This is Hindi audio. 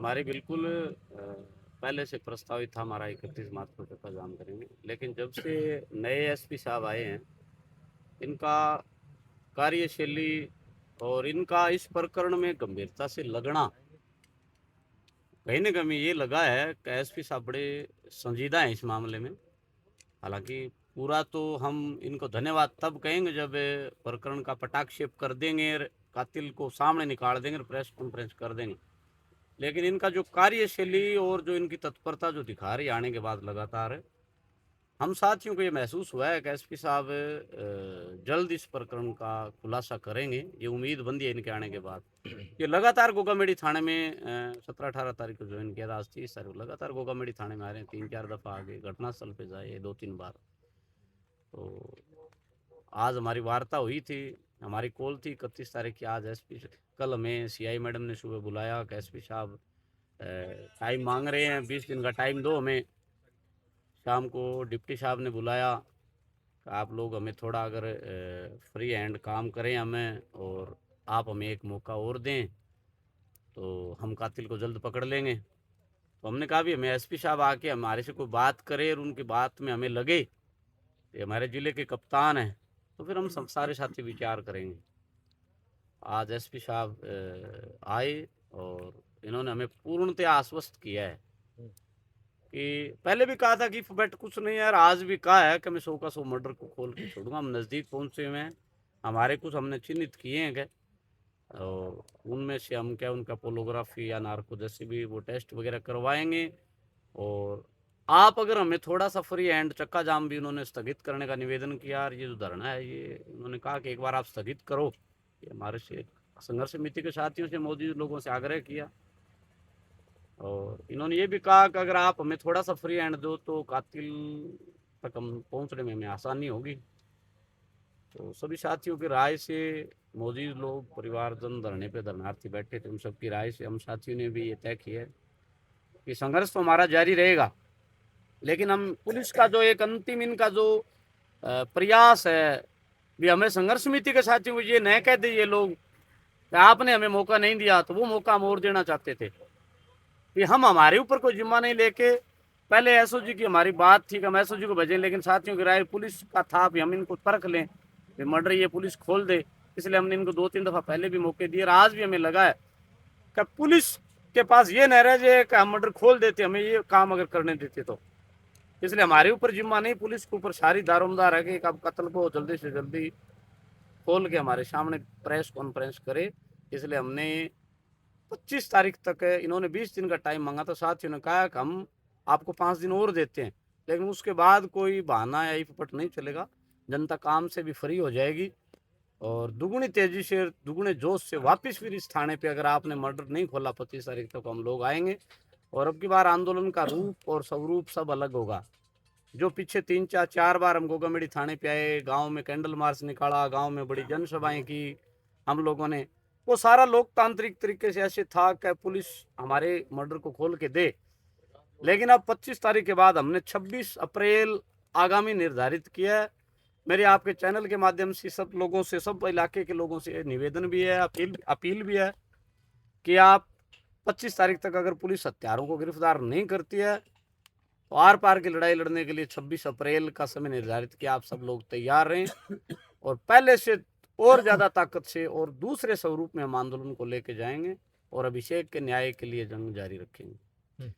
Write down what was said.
हमारी बिल्कुल पहले से प्रस्तावित था हमारा 31 मार्च को चक्का जाम करेंगे, लेकिन जब से नए एसपी साहब आए हैं, इनका कार्यशैली और इनका इस प्रकरण में गंभीरता से लगना, कहीं ना कहीं ये लगा है कि एसपी साहब बड़े संजीदा हैं इस मामले में। हालांकि पूरा तो हम इनको धन्यवाद तब कहेंगे जब प्रकरण का पटाक्षेप कर देंगे, कातिल को सामने निकाल देंगे, प्रेस कॉन्फ्रेंस कर देंगे। लेकिन इनका जो कार्यशैली और जो इनकी तत्परता जो दिखा रही आने के बाद लगातार, हम साथियों को ये महसूस हुआ है कि एसपी साहब जल्द इस प्रकरण का खुलासा करेंगे। ये उम्मीद बंदी है इनके आने के बाद। ये लगातार गोगामेडी थाने में 17-18 तारीख को ज्वाइन किया था, आज 30 तारीख को लगातार गोगामेडी थाने में आ रहे हैं, 3-4 दफ़ा आ गए, घटनास्थल पे जाए 2-3 बार। तो आज हमारी वार्ता हुई थी, हमारी कॉल थी 31 तारीख की। आज एसपी कल हमें सीआई मैडम ने सुबह बुलाया कि एसपी साहब टाइम मांग रहे हैं, 20 दिन का टाइम दो हमें। शाम को डिप्टी साहब ने बुलाया कि आप लोग हमें थोड़ा अगर फ्री हैंड काम करें हमें, और आप हमें एक मौका और दें तो हम कातिल को जल्द पकड़ लेंगे। तो हमने कहा भी हमें एसपी साहब आके हमारे से कोई बात करे और उनकी बात में हमें लगे कि हमारे ज़िले के कप्तान हैं, तो फिर हम सब सारे साथी विचार करेंगे। आज एसपी साहब आए और इन्होंने हमें पूर्णतः आश्वस्त किया है कि पहले भी कहा था कि बट कुछ नहीं यार, आज भी कहा है कि मैं 100 का 100 मर्डर को खोल के छोड़ूंगा। हम नज़दीक पहुंचे हुए हैं, हमारे कुछ हमने चिन्हित किए हैं क्या, और उनमें से हम क्या उनका पोलोग्राफी या नार्को जैसे भी वो टेस्ट वगैरह करवाएंगे। और आप अगर हमें थोड़ा सा फ्री हैंड, चक्का जाम भी उन्होंने स्थगित करने का निवेदन किया, और ये जो धरना है ये उन्होंने कहा कि एक बार आप स्थगित करो। ये हमारे से संघर्ष समिति के साथियों से, मौजूद लोगों से आग्रह किया, और इन्होंने ये भी कहा कि अगर आप हमें थोड़ा सा फ्री हैंड दो तो कातिल तक हम पहुंचने में हमें आसानी होगी। तो सभी साथियों की राय से, मौजूद लोग परिवारजन धरने पे धरनार्थी बैठे थे, उन सबकी राय से हम साथियों ने भी ये तय किया है कि संघर्ष तो हमारा जारी रहेगा, लेकिन हम पुलिस का जो एक अंतिम इनका जो प्रयास है, भी हमें संघर्ष समिति के साथियों को ये न कह दे ये लोग कि आपने हमें मौका नहीं दिया, तो वो मौका हम और देना चाहते थे कि हम हमारे ऊपर कोई जिम्मा नहीं लेके, पहले एसओजी की हमारी बात थी कि हम एसओजी को भेजें, लेकिन साथियों की राय पुलिस का था भी हम इनको परख लें, मर्डर ये पुलिस खोल दे, इसलिए हमने इनको 2-3 दफ़ा पहले भी मौके दिए। आज भी हमें लगा है कि पुलिस के पास ये न रह जाए कि हम मर्डर खोल देते, हमें ये काम अगर करने देते तो, इसलिए हमारे ऊपर जिम्मा नहीं, पुलिस के ऊपर सारी दारोमदार है कि अब कत्ल को जल्दी से जल्दी खोल के हमारे सामने प्रेस कॉन्फ्रेंस करे। इसलिए हमने 25 तारीख तक है, इन्होंने 20 दिन का टाइम मांगा था, साथियों ने कहा कि हम आपको 5 दिन और देते हैं, लेकिन उसके बाद कोई बहाना या इफपट नहीं चलेगा, जनता काम से भी फ्री हो जाएगी और दुगुनी तेजी से, दुगुने जोश से वापस फिर इस थाने पे अगर आपने मर्डर नहीं खोला 25 तारीख तक हम लोग आएंगे, और अब की बार आंदोलन का रूप और स्वरूप सब अलग होगा। जो पीछे 3-4 बार हम गोगामेडी थाने पे आए, गांव में कैंडल मार्च निकाला, गांव में बड़ी जनसभाएं की हम लोगों ने, वो सारा लोकतांत्रिक तरीके से ऐसे था कि पुलिस हमारे मर्डर को खोल के दे। लेकिन अब 25 तारीख के बाद हमने 26 अप्रैल आगामी निर्धारित किया है। मेरे आपके चैनल के माध्यम से सब लोगों से, सब इलाके के लोगों से निवेदन भी है, अपील भी है कि आप 25 तारीख तक अगर पुलिस हत्यारों को गिरफ्तार नहीं करती है तो आर पार की लड़ाई लड़ने के लिए 26 अप्रैल का समय निर्धारित किया। आप सब लोग तैयार रहें और पहले से और ज़्यादा ताकत से और दूसरे स्वरूप में हम आंदोलन को लेके जाएंगे और अभिषेक के न्याय के लिए जंग जारी रखेंगे।